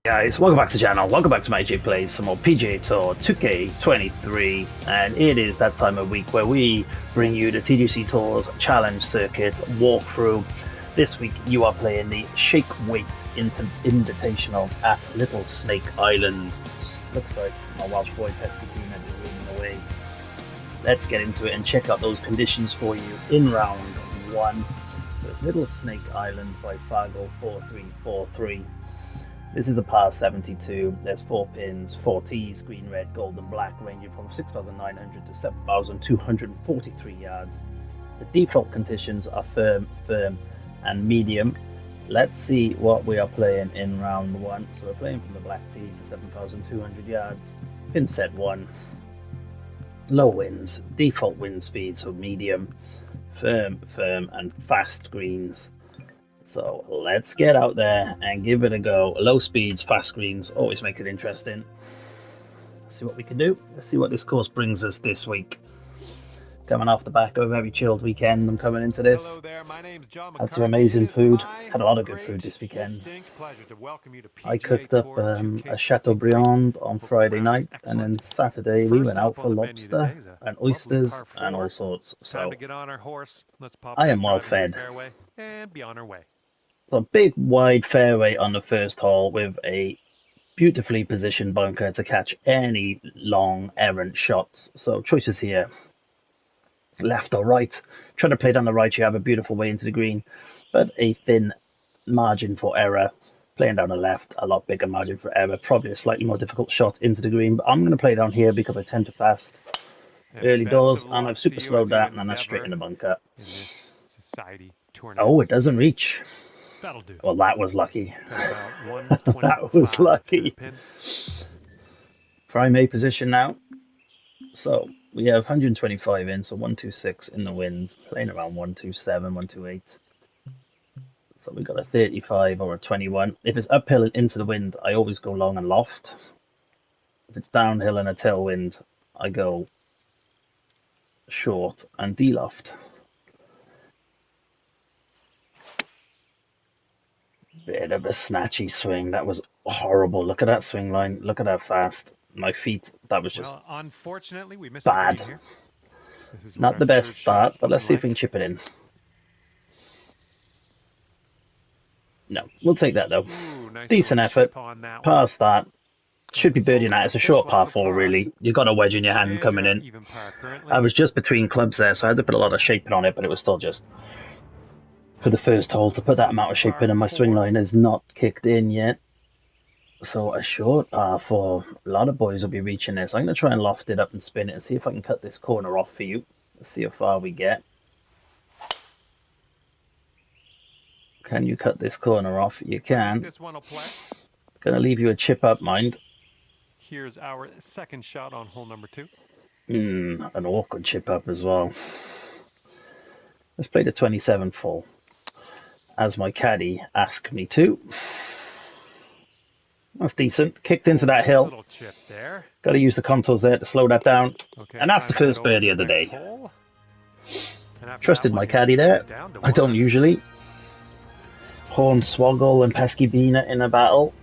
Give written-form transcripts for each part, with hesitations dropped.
Guys, welcome back to the channel, welcome back to my AJ Plays some more PGA Tour 2K23, and it is that time of week where we bring you the TGC Tours Challenge Circuit walkthrough. This week you are playing the Shakeweight Invitational at Little Snake Island. Looks like my Welsh boy Pesky Peanut is leading the way. Let's get into it and check out those conditions for you in round one. So it's Little Snake Island by Fargo 4343. This is a par 72, there's 4 pins, 4 tees, green, red, gold and black, ranging from 6,900 to 7,243 yards. The default conditions are firm, and medium. Let's see what we are playing in round one. So we're playing from the black tees to 7,200 yards, pin set 1, low winds, default wind speed, so medium, firm and fast greens. So let's get out there and give it a go. Low speeds, fast greens, always make it interesting. Let's see what we can do. Let's see what this course brings us this week. Coming off the back of a very chilled weekend, I'm coming into this. Hello there, my name's John Had some amazing food. Had a lot of good great, food this weekend. pleasure to welcome you to I PGA cooked up Tour a 2K23. Chateaubriand on Hope Friday the night, round's and then excellent. Saturday we First went up out on for the menu lobster today is a and lovely oysters par and all 4. sorts. It's time So to get on our horse. Let's pop I that am well drive into the fed. fairway and be on our way. So a big wide fairway on the first hole with a beautifully positioned bunker to catch any long errant shots. So choices here, left or right. Trying to play down the right, you have a beautiful way into the green, but a thin margin for error. Playing down the left, a lot bigger margin for error, probably a slightly more difficult shot into the green, but I'm going to play down here because I tend to fast And early best doors, of and luck I've super to you slowed as you that, and that's straight in the endeavor bunker. in this society Oh, tournament. it doesn't reach. That'll do. Well, that was lucky. Got about 125 That was to the lucky. pin. Prime A position now. So we have 125 in, so 126 in the wind, playing around 127, 128. So we got a 35 or a 21. If it's uphill and into the wind, I always go long and loft. If it's downhill and a tailwind, I go short and de-loft. Bit of a snatchy swing. That was horrible. Look at that swing line. Look at how fast. My feet, that was just unfortunately, we missed bad. the green here. This is Not the best start, but let's see if we can chip it in. No, we'll take that though. Ooh, nice decent effort. Par start. Should be birdie that. It's a short par 4 really. You got a wedge in your hand coming in. I was just between clubs there, so I had to put a lot of shaping on it, but it was still just for the first hole to put that amount of shaping, and my swing line is not kicked in yet. So a short par 4. A lot of boys will be reaching this. I'm going to try and loft it up and spin it and see if I can cut this corner off for you. Let's see how far we get. Can you cut this corner off? You can. This one will play. Going to leave you a chip up, mind. Here's our second shot on hole number 2. An awkward chip up as well. Let's play the 27 full, as my caddy asked me to. That's decent. Kicked into that hill. Little chip there. Got to use the contours there to slow that down. Okay, and that's the first birdie of the day. Trusted my caddy there. I don't usually. Hornswoggle and Pesky Beaner in a battle.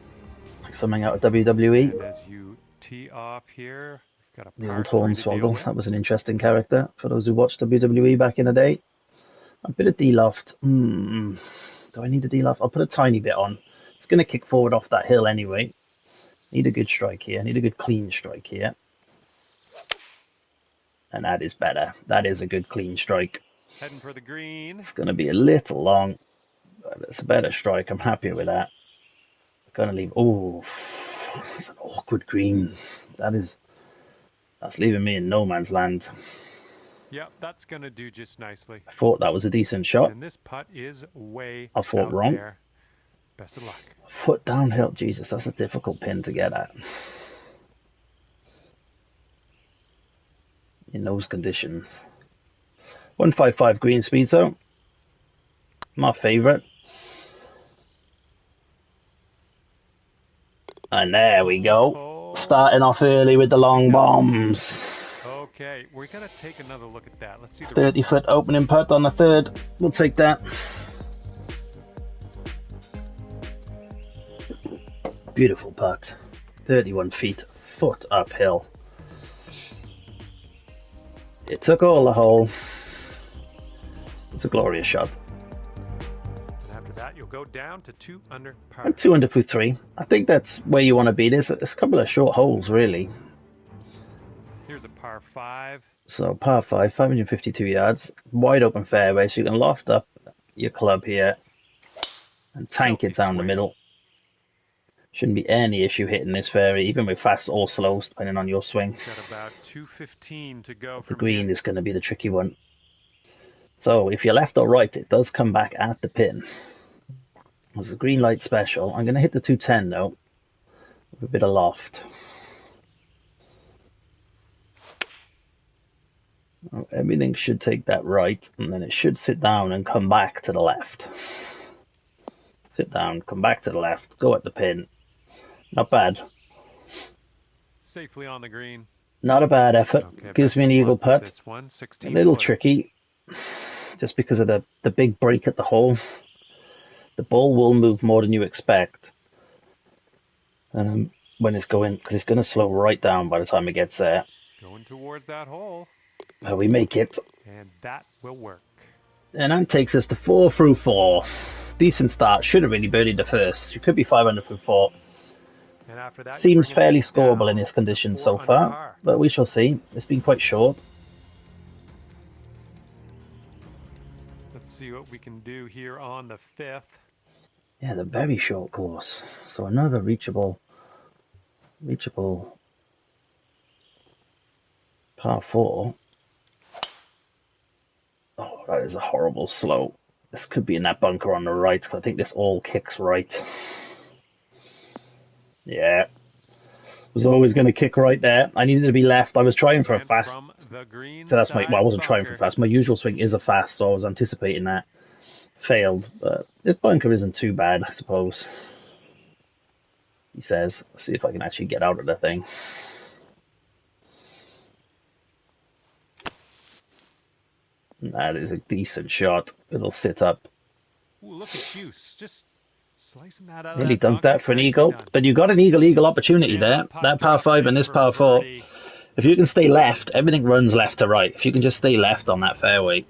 Like something out of WWE. And as you tee off here, we've got a the old Hornswoggle. That was an interesting character for those who watched WWE back in the day. A bit of D-loft. Do I need a D-loft? I'll put a tiny bit on. It's going to kick forward off that hill anyway. Need a good strike here. Need a good clean strike here. And that is better. That is a good clean strike. Heading for the green. It's going to be a little long, but it's a better strike. I'm happy with that. Going to leave. Oh, it's an awkward green. That's leaving me in no man's land. Yep, that's going to do just nicely. I thought that was a decent shot. And this putt is way I thought wrong. There. Best of luck. Foot downhill. Jesus, that's a difficult pin to get at. In those conditions. 155 green speed zone. My favourite. And there we go. Starting off early with the long bombs. Okay, we're going to take another look at that. Let's see the 30-foot opening putt on the third. We'll take that. Beautiful putt. 31 feet, foot uphill. It took all the hole. It's a glorious shot. And after that, you'll go down to 2 under par. And 2 under for 3. I think that's where you want to be. There's a couple of short holes, really. Here's a par 5. So par 5, 552 yards, wide open fairway, so you can loft up your club here and tank it down the middle. Shouldn't be any issue hitting this fairway, even with fast or slow, depending on your swing. Got about 215 to go. The green is going to be the tricky one. So if you're left or right, it does come back at the pin. There's a green light special. I'm going to hit the 210 though, with a bit of loft. Everything should take that right, and then it should sit down and come back to the left. Sit down, come back to the left, go at the pin. Not bad. Safely on the green. Not a bad effort. Okay, gives me an eagle putt. This one, A little tricky, just because of the big break at the hole. The ball will move more than you expect when it's going, because it's going to slow right down by the time it gets there. Going towards that hole. We make it. And that will work. And that takes us to 4 through 4. Decent start. Should have really birdied the first. You could be 5 under through 4. And after that, seems fairly scoreable in this condition so far, but we shall see. It's been quite short. Let's see what we can do here on the 5th. Yeah, the very short course. So another reachable par 4. Oh, that is a horrible slope. This could be in that bunker on the right, because I think this all kicks right. Yeah. Was always going to kick right there. I needed to be left. I was trying for a fast. So that's my, well, I wasn't trying for fast. My usual swing is a fast, so I was anticipating that. Failed, but this bunker isn't too bad, I suppose. He says. Let's see if I can actually get out of the thing. That is a decent shot. It'll sit up. Ooh, look at you, just slicing that out. Nearly dunked that for an eagle, but you got an eagle opportunity there. That par 5 and this par 4. If you can stay left, everything runs left to right. If you can just stay left on that fairway,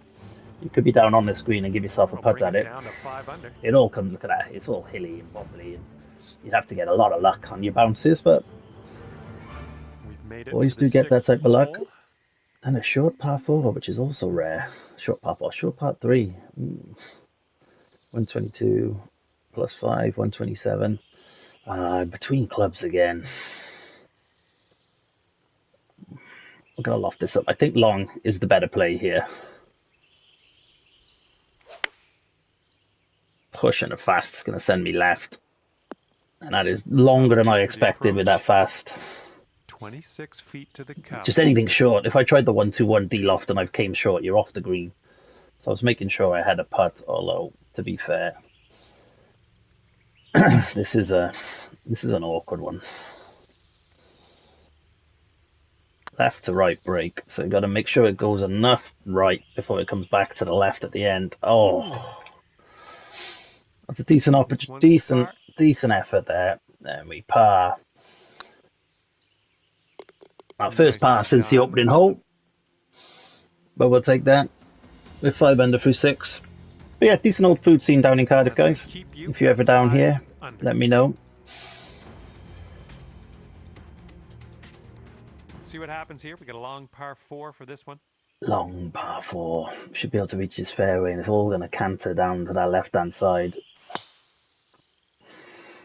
you could be down on this green and give yourself a putt at it. It all comes, look at that, it's all hilly and wobbly, and you'd have to get a lot of luck on your bounces, but boys do get that type of luck. And a short par 4, which is also rare. Short par 4, short par 3. 122 plus 5, 127. Between clubs again. I'm going to loft this up. I think long is the better play here. Pushing a fast is going to send me left. And that is longer than I expected with that fast. 26 feet to the cup. Just anything short. If I tried the 1-2-1 D-loft and I've came short, you're off the green. So I was making sure I had a putt, although, to be fair, this is an awkward one. Left to right break, so you've got to make sure it goes enough right before it comes back to the left at the end. Oh, that's a decent effort there. Then we par. Our first par since the opening hole, but we'll take that with 5 under through 6. But yeah, decent old food scene down in Cardiff, guys. If you're ever down here, let me know. Let's see what happens here. We got a long par 4 for this one. Long par 4. Should be able to reach this fairway, and it's all going to canter down to that left-hand side.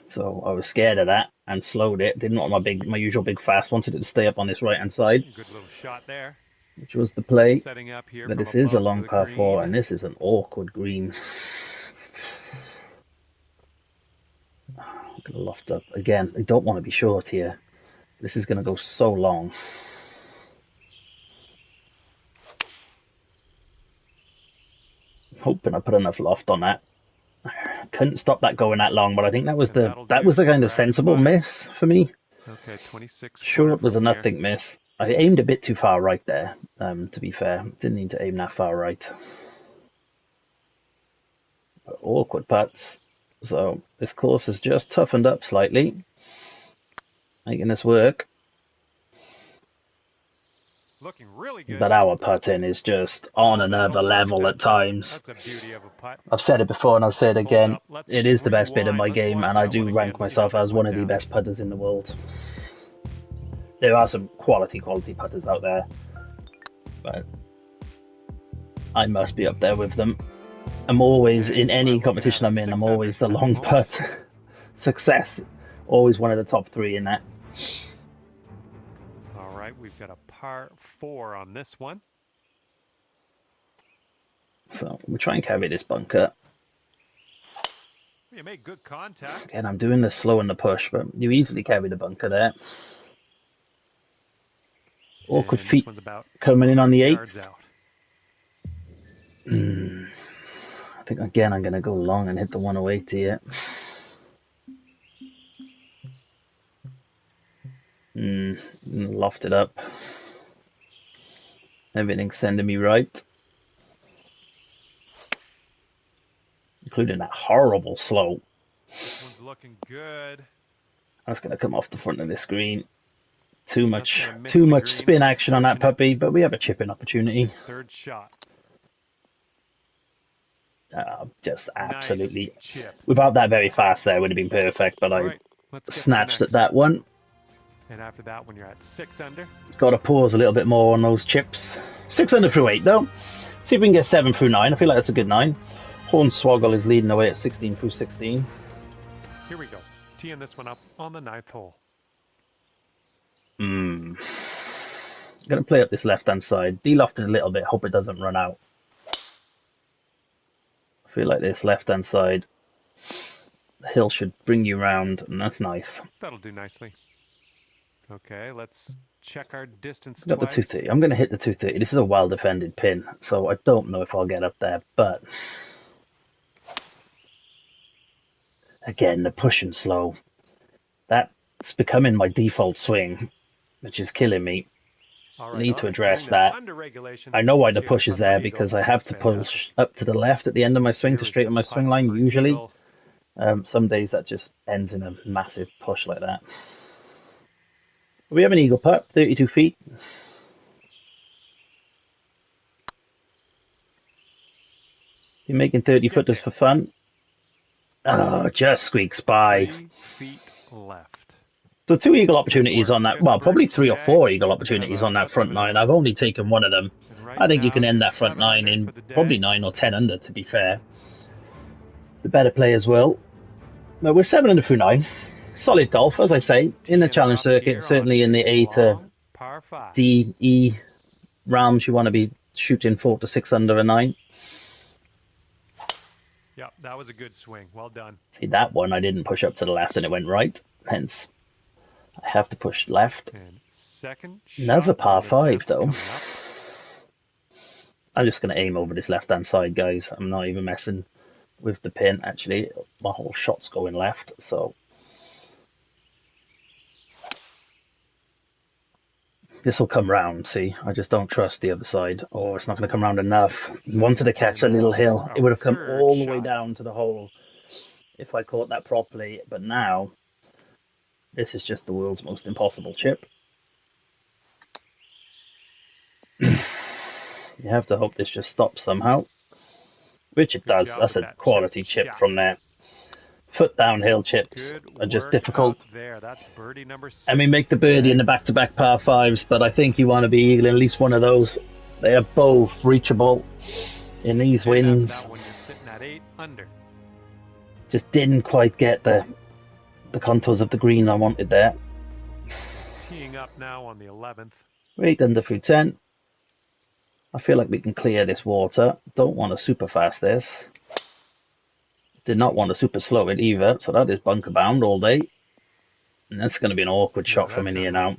So I was scared of that and slowed it. Didn't want my usual big fast. Wanted it to stay up on this right-hand side. Good little shot there. Which was the play. Setting up here. But this is a long par 4, and this is an awkward green. I'm going to loft up. Again, I don't want to be short here. This is going to go so long. I'm hoping I put enough loft on that. Couldn't stop that going that long, but I think that was the kind of sensible miss for me. Okay, 26. Short was a nothing miss. I aimed a bit too far right there, to be fair. Didn't need to aim that far right. But awkward putts. So this course has just toughened up slightly. making this work. Looking really good. But our putting is just on another level at times. That's a beauty of a putt. I've said it before and I'll say it again. It is the best bit of my Let's game, watch and I that do one rank again, see how myself as this one went of the down. best putters in the world. There are some quality putters out there, but I must be up there with them. I'm always, in any competition I'm in, I'm always the long putt success. Always one of the top 3 in that. All right, we've got a par 4 on this one. So we try and carry this bunker. You made good contact. Again, I'm doing the slow and the push, but you easily carry the bunker there. Awkward And feet coming in on the 8th. I think again I'm going to go long and hit the 108 here. Loft it up. Everything's sending me right. Including that horrible slow. This one's looking good. That's going to come off the front of the screen. Too much spin action on that puppy, but we have a chip-in opportunity. 3rd shot. Just absolutely. Nice chip. Without that very fast there, would have been perfect, but I snatched at that one. And after that one, you're at 6 under. Got to pause a little bit more on those chips. 6 under through 8, though. See if we can get 7 through 9. I feel like that's a good 9. Hornswoggle is leading the way at 16 through 16. Here we go. Teeing this one up on the 9th hole. I'm going to play up this left-hand side. De-loft it a little bit. Hope it doesn't run out. I feel like this left-hand side, the hill should bring you round, and that's nice. That'll do nicely. Okay, let's check our distance Got the 230. I'm going to hit the 230. This is a well-defended pin, so I don't know if I'll get up there, but again, the push and slow. That's becoming my default swing, which is killing me. I need to address that. I know why the push is there, because I have to push up to the left at the end of my swing to straighten my swing line, usually. Some days that just ends in a massive push like that. We have an eagle putt, 32 feet. You're making 30-footers for fun. Oh, just squeaks by. 3 feet left. So 2 eagle opportunities on that. Well, probably 3 or 4 eagle opportunities on that front 9. I've only taken one of them. I think you can end that front 9 in probably 9 or 10 under, to be fair. The better players will. But we're 7 under through 9. Solid golf, as I say, in the challenge circuit, certainly in the A to D, E realms, you want to be shooting 4 to 6 under a 9. Yeah, that was a good swing. Well done. See, that one I didn't push up to the left and it went right. Hence, I have to push left. And second Another par 5, though. I'm just going to aim over this left-hand side, guys. I'm not even messing with the pin, actually. My whole shot's going left, so this will come round, see? I just don't trust the other side. Oh, it's not going to come round enough. Wanted to catch a little hill. It would have come all the way down to the hole if I caught that properly. But now, this is just the world's most impossible chip. You have to hope this just stops somehow. Which it does. That's a quality chip from there. Foot downhill chips are just difficult. And we make the birdie in the back-to-back par 5s, but I think you want to be eagling at least one of those. They are both reachable in these winds. Just didn't quite get the contours of the green I wanted there. Teeing up now on the 11th. 8 under through 10. I feel like we can clear this water. Don't want to super fast this. Did not want to super slow it either, so that is bunker bound all day. And that's going to be an awkward shot from in here now.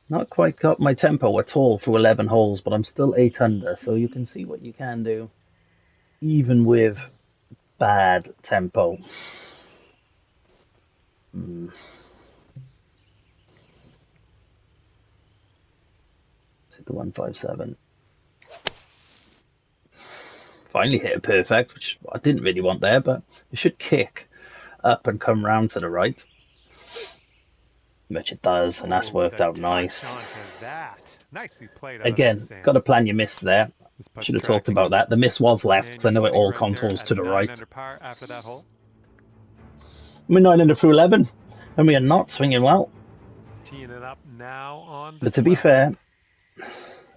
Not quite got my tempo at all through 11 holes, but I'm still 8 under, so you can see what you can do, even with bad tempo. The 157. Finally hit it perfect, which I didn't really want there, but it should kick up and come round to the right. which it does, and that's Oh, worked the out touch nice. onto that. Nicely played out on that Again, sand. got to plan your miss there. This putt's Should have talked tracking. about that. The miss was left, And because I you're know it sitting all right there contours at to the 9 right. under par after that hole. We're 9 under through 11, and we are not swinging well. Teeing it up now on the But to be 12th. fair,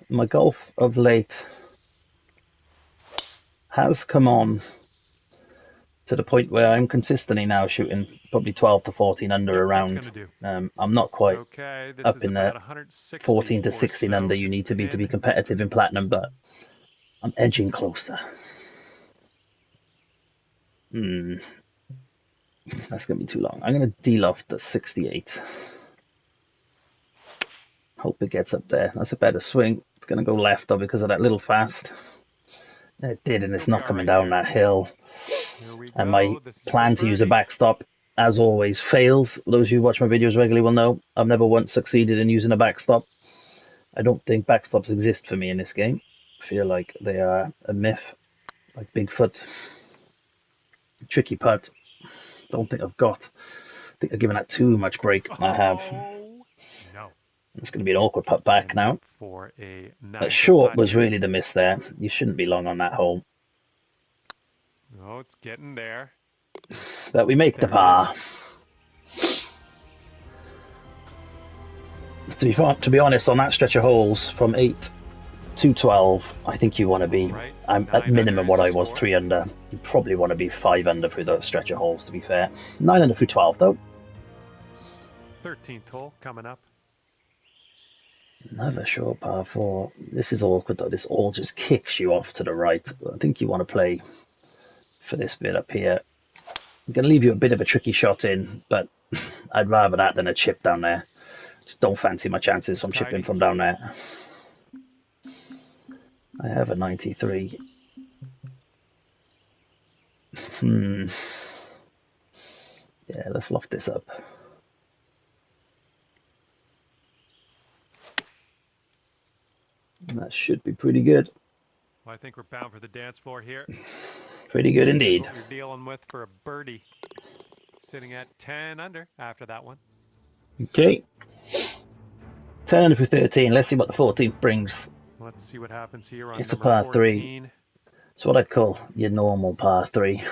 my golf of late has come on to the point where I'm consistently now shooting probably 12 to 14 under Yep, around. that's gonna do. I'm not quite Okay, this up is in about the 160 14 to or 16 so under you need to be pin. competitive in platinum, but I'm edging closer. That's going to be too long. I'm going to de-loft at 68. Hope it gets up there. That's a better swing. It's going to go left though because of that little fast. It did, and it's not coming down that hill. Here we And go. my This is plan for to use a birdie. backstop, as always, fails. Those who watch my videos regularly will know I've never once succeeded in using a backstop. I don't think backstops exist for me in this game. I feel like they are a myth, like Bigfoot. Tricky putt. Don't think I've got. I think I've given that too much break. I have. Oh, no. It's going to be an awkward putt back now. For a That 9-foot short putt was here. really the miss there. You shouldn't be long on that hole. Oh, it's getting there. But we make the There it par. To be honest, on that stretch of holes from 8 to 12, I think you want to be, Right, I'm 9 at minimum under what is I your was, score. 3 under. You probably want to be 5 under through that stretch of holes, to be fair. 9 under through 12, though. 13th hole coming up. Another short par 4. This is awkward, though. This all just kicks you off to the right. I think you want to play for this bit up here. I'm going to leave you a bit of a tricky shot in, but I'd rather that than a chip down there. Just don't fancy my chances from chipping from down there. I have a 93. Yeah, let's loft this up. That should be pretty good. Well, I think we're bound for the dance floor here. Pretty good indeed. What you're dealing with for a birdie. Sitting at 10 under after that one. Okay. 10 under for 13. Let's see what the 14th brings. Let's see what happens here on It's a number par 14. 3. It's what I'd call your normal par 3.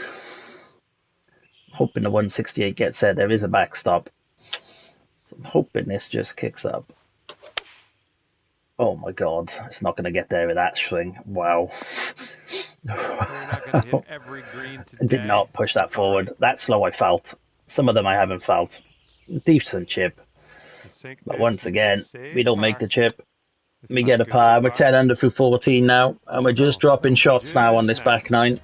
Hoping the 168 gets there. There is a backstop. So I'm hoping this just kicks up. Oh my god, it's not going to get there with that swing. Wow. We're not going to hit every green today. I did not push that forward. That slow I felt. Some of them I haven't felt. Decent chip. But once again, we don't make the chip. We get a par. We're 10 under through 14 now. And we're just dropping shots now on this back 9.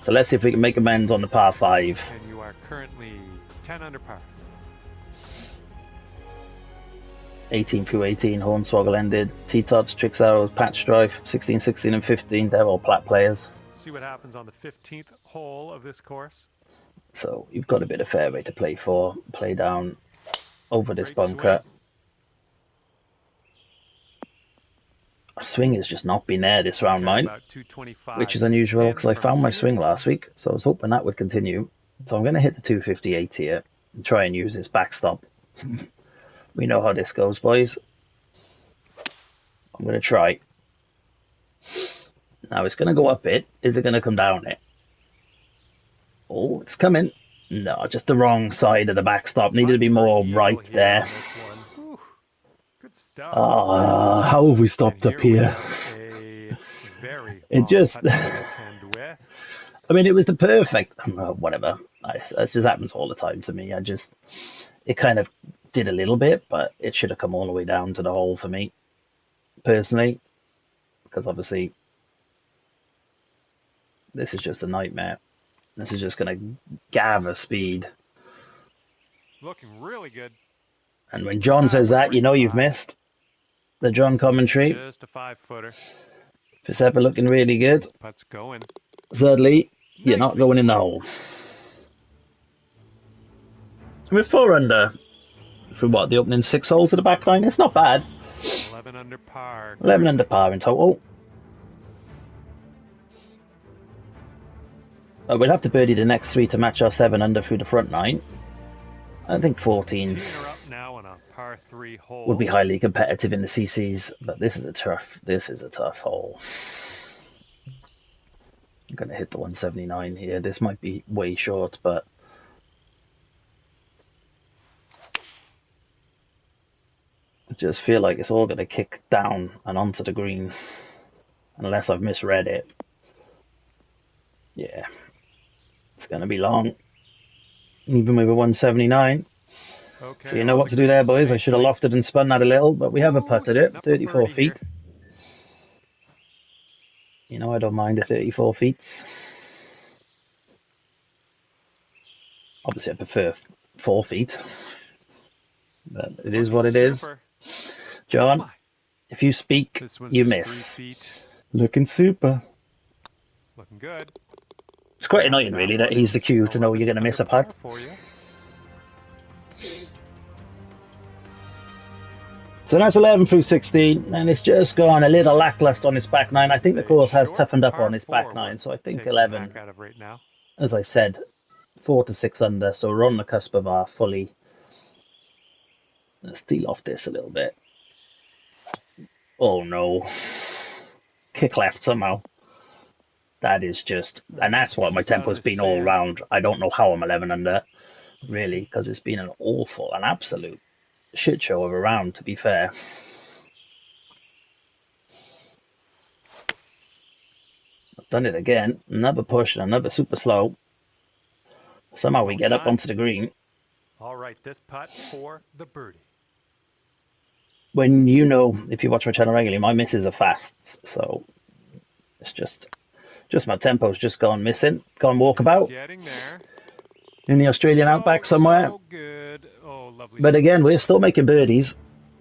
So let's see if we can make amends on the par 5. And you are currently 10 under par. 18 through 18, Hornswoggle ended. T-Tots, Tricks Arrows, Patch Drive, 16, 16 and 15. They're all plat players. Let's see what happens on the 15th hole of this course. So you've got a bit of fairway to play for. Play down over this bunker. Our swing has just not been there this round, mine, which is unusual because I found my swing last week, so I was hoping that would continue. So I'm going to hit the 258 here and try and use this backstop. We know how this goes, boys. I'm going to try. Now it's going to go up it. Is it going to come down it? Oh, it's coming. No, just the wrong side of the backstop. Needed to be more right there. Good stuff. How have we stopped up here? It just... I mean, it was the perfect... whatever. That just happens all the time to me. It kind of did a little bit, but it should have come all the way down to the hole for me, personally. Because obviously, this is just a nightmare. This is just going to gather speed. Looking really good. And when John says that, you know you've missed. The John commentary. Just a 5-footer. If it's ever looking really good. Putt's going. Thirdly, you're not going in the hole. We're 4 under for what, the opening 6 holes of the back line? It's not bad. 11 under par. 11 under par in total. We'll have to birdie the next 3 to match our 7 under through the front 9. I think 14. Teeing her up now on par-3 hole. would be highly competitive in the CCs, but this is a tough hole. I'm going to hit the 179 here. This might be way short, but I just feel like it's all going to kick down and onto the green, unless I've misread it. Yeah, it's going to be long, even with a 179. Okay, so you know what to do there, boys. I should have lofted and spun that a little, but we haven't putted it. 34 feet. Here. You know I don't mind the 34 feet. Obviously I prefer 4 feet, but it is what it is. John, if you speak, you miss. Looking super. Looking good. It's quite annoying, really, that he's the cue to know you're going to miss a putt. So that's 11 through 16, and it's just gone a little lackluster on his back nine. I think the course has toughened up on his back nine, so I think 11, as I said, 4 to 6 under, so we're on the cusp of our fully. Let's steal off this a little bit. Oh no. Kick left somehow. That is just, and that's what my tempo's been all round. I don't know how I'm 11 under, really, because it's been an absolute shit show of a round, to be fair. I've done it again. Another push and another super slow. Somehow we get up onto the green. All right, this putt for the birdie. When if you watch my channel regularly, my misses are fast, so it's just my tempo's just gone missing, gone walkabout. Getting there. In the Australian outback somewhere. So good. Oh, lovely. But again, we're still making birdies,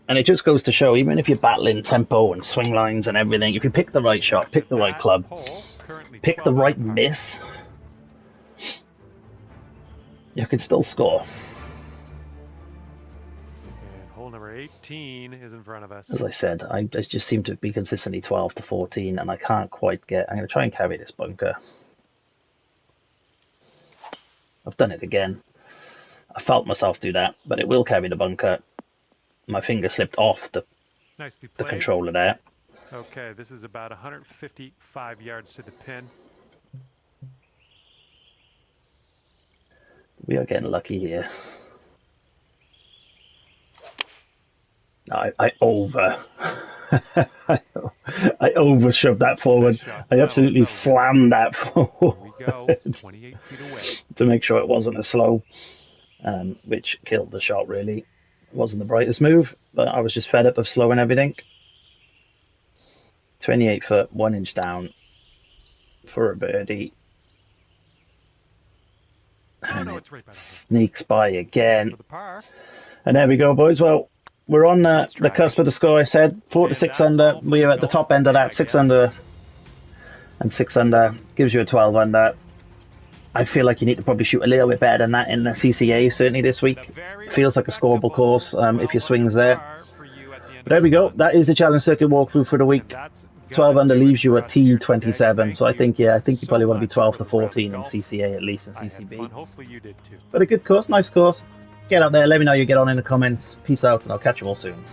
and it just goes to show, even if you're battling tempo and swing lines and everything, if you pick the right shot, pick the right club, pick the right miss, you can still score. And hole number 18 is in front of us. As I said, I just seem to be consistently 12 to 14, and I can't quite get. I'm going to try and carry this bunker. I've done it again. I felt myself do that, but it will carry the bunker. My finger slipped off the controller there. Okay, this is about 155 yards to the pin. We are getting lucky here. I over shoved that forward. I absolutely slammed that forward. Here we go, 28 feet away. To make sure it wasn't a slow, which killed the shot, really. It wasn't the brightest move, but I was just fed up of slowing everything. 28 foot, 1 inch down for a birdie. And it sneaks by again. And there we go, boys. Well, we're on the cusp of the score. I said 4 to 6 under. We are at the top end of that. 6 under and 6 under gives you a 12 under. I feel like you need to probably shoot a little bit better than that in the CCA, certainly this week. Feels like a scoreable course if your swing's there. But there we go. That is the Challenge Circuit walkthrough for the week. 12 under leaves you at T27, so I think you probably want to be 12 to 14 in CCA at least, in CCB. Hopefully you did too. But a good course, nice course. Get out there, let me know how you get on in the comments. Peace out, and I'll catch you all soon.